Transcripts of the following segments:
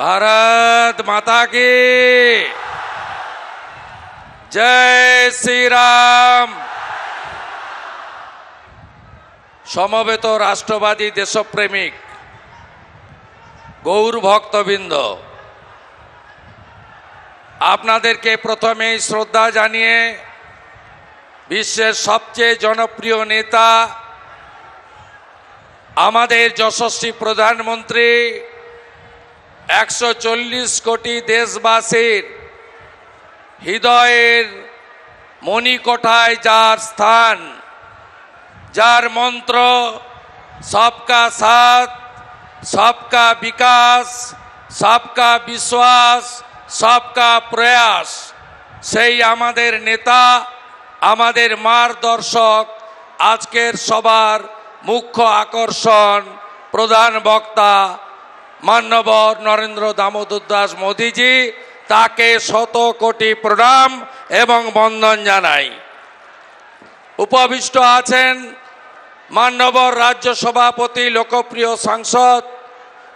भारत माता की जय श्री राम। সমবেত রাষ্ট্রবাদী দেশপ্রেমিক গৌর ভক্তবৃন্দ, আপনাদেরকে প্রথমেই শ্রদ্ধা জানিয়ে বিশ্বের সবচেয়ে জনপ্রিয় নেতা আমাদের যশস্বী প্রধানমন্ত্রী 140 কোটি দেশবাসীর হৃদয়ের মণিকোঠায় যার স্থান, যার মন্ত্র সবকা সাথ, সবকা বিকাশ, সবকা বিশ্বাস, সবকা প্রয়াস, সেই আমাদের নেতা, আমাদের মার্গদর্শক, আজকের সবার মুখ্য আকর্ষণ, প্রধান বক্তা মাননীয় নরেন্দ্র দামোদর দাস মোদীজি, তাকে শত কোটি প্রণাম এবং বন্দন জানাই। উপবিষ্ট আছেন মাননীয় রাজ্য সভাপতি, লোকপ্রিয় সাংসদ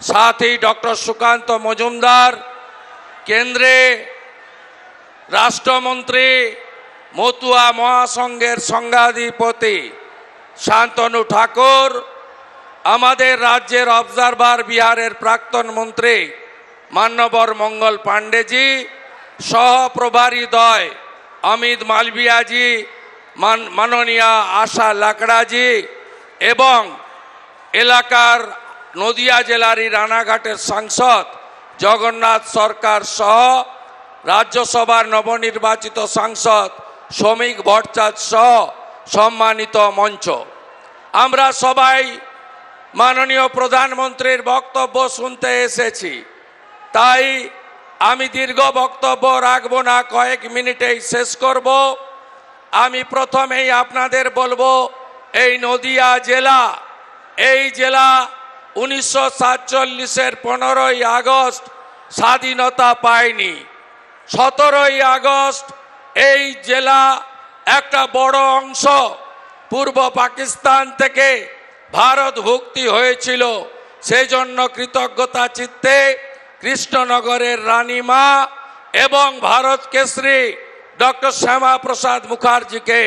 সাথী ডক্টর সুকান্ত মজুমদার, কেন্দ্রে রাষ্ট্রমন্ত্রী, মতুয়া মহাসংঘের সংঘাধিপতি শান্তনু ঠাকুর, আমাদের রাজ্যের অবজারভার বিহারের প্রাক্তন মন্ত্রী মান্যবর মঙ্গল পাণ্ডেজি, সহপ্রভারীদ্বয় অমিত মালভিয়াজি, মাননীয় আশা লাকড়াজি এবং এলাকার নদিয়া জেলারই রানাঘাটের সাংসদ জগন্নাথ সরকার সহ রাজ্যসভার নবনির্বাচিত সাংসদ শ্রমিক ভট্টাচার্য সহ সম্মানিত মঞ্চ, আমরা সবাই মাননীয় প্রধানমন্ত্রীর বক্তব্য শুনতে এসেছি, তাই আমি দীর্ঘ বক্তব্য রাখব না, কয়েক মিনিটেই শেষ করব। আমি প্রথমেই আপনাদের বলবো, এই নদিয়া জেলা, এই জেলা 1947-এর 15ই আগস্ট স্বাধীনতা পায়নি। 17ই আগস্ট এই জেলা একটা বড় অংশ পূর্ব পাকিস্তান থেকে ভারত ভুক্তি হয়েছিল। সেই জন্য কৃতজ্ঞতা চিত্তে কৃষ্ণনগরের রানীমা এবং ভারত কেশরী ডক্টর শ্যামা প্রসাদ মুখার্জিকে,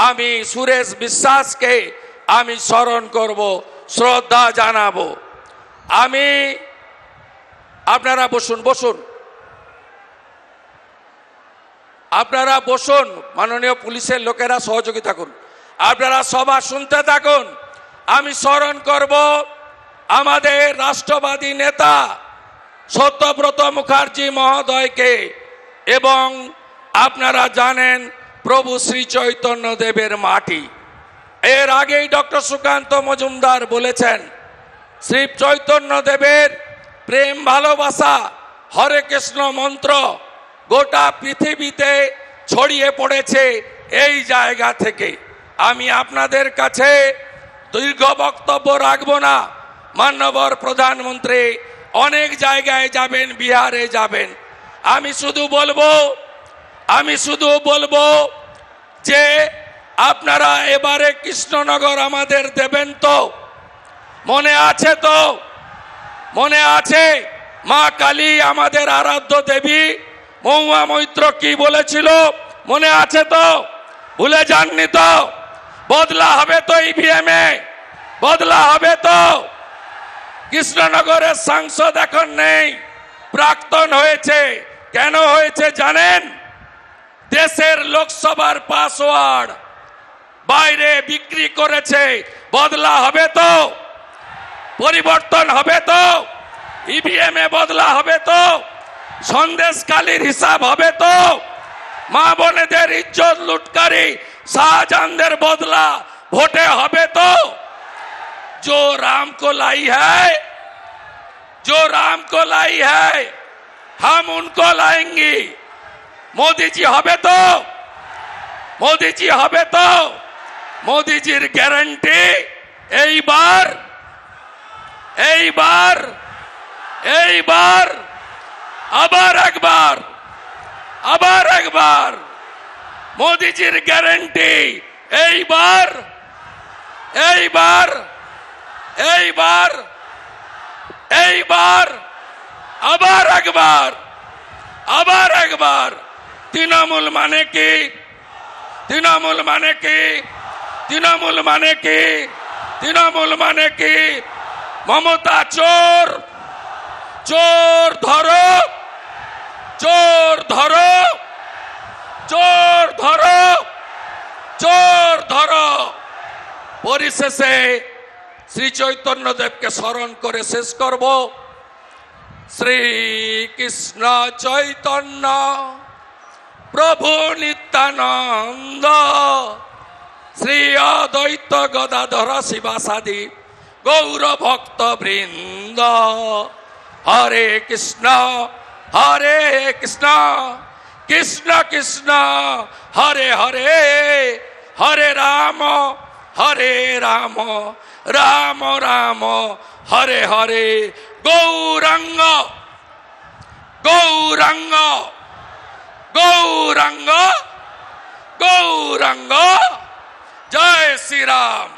আমি সুরেশ বিশ্বাসকে আমি স্মরণ করব, শ্রদ্ধা জানাবো। আমি আপনারা বসুন, আপনারা বসুন, মাননীয় পুলিশের লোকেরা সহযোগিতা করুন, আপনারা সভা শুনতে থাকুন। আমি স্মরণ করব আমাদের রাষ্ট্রবাদী নেতা সত্যব্রত মুখার্জি মহোদয়কে, এবং আপনারা জানেন প্রভু শ্রী চৈতন্য দেবের মাটি। এর আগেই ডক্টর সুকান্ত মজুমদার বলেছেন, শ্রী চৈতন্য দেবের প্রেম ভালোবাসা হরে কৃষ্ণ মন্ত্র গোটা পৃথিবীতে ছড়িয়ে পড়েছে এই জায়গা থেকে। আমি আপনাদের কাছে দীর্ঘ বক্তব্য রাখবো না। মাননীয় প্রধানমন্ত্রী অনেক জায়গায় যাবেন, বিহারে যাবেন, আমি শুধু বলবো যে আপনারা এবারে কৃষ্ণনগর আমাদের দেবেন তো? মনে আছে তো? মনে আছে মা কালী আমাদের আরাধ্য দেবী মহুয়া মৈত্র কি বলেছিল? মনে আছে তো? ভুলে যাননি তো? বদলা হবে তো ইভিএম এ? বদলা হবে তো? কৃষ্ণনগরের সাংসদ এখন নেই, প্রাক্তন হয়েছে। কেন হয়েছে জানেন? দেশের লোকসভার পাসওয়ার্ড বাইরে বিক্রি করেছে। বদলা হবে তো? পরিবর্তন হবে তো? ইভিএম এ বদলা হবে তো? সন্দেশকালীর হিসাব হবে তো? মা বোনেদের ইজ্জত লুটকারী শাহজাহানদের বদলা ভোটে হবে তো? जो राम को लाई है हम उनको लाएंगे। मोदी जी হবে তো? मोदी जी হবে তো? मोदी जीर গ্যারান্টি এইবার আবার একবার मोदी जीर গ্যারান্টি এইবার আবার একবার, আবার একবার, তৃণমূল মানে কি? তৃণমূল মানে কি? তৃণমূল মানে কি? তৃণমূল মানে কি? মমতা চোর, চোর ধরো, চোর ধরো, চোর ধরো, চোর ধরো। পরিশেষে শ্রী চৈতন্য দেবকে স্মরণ করে শেষ করব। শ্রী কৃষ্ণ চৈতন্য প্রভু নিত্যানন্দ শ্রী অদ্বৈত গদাধর শিবাসাদি গৌর ভক্ত বৃন্দ। হরে কৃষ্ণ হরে কৃষ্ণ কৃষ্ণ কৃষ্ণ হরে হরে, হরে রাম হরে রাম রাম রাম হরে হরে। গৌরাঙ্গ গৌরাঙ্গ গৌরাঙ্গ গৌরাঙ্গ। জয় শ্রী রাম।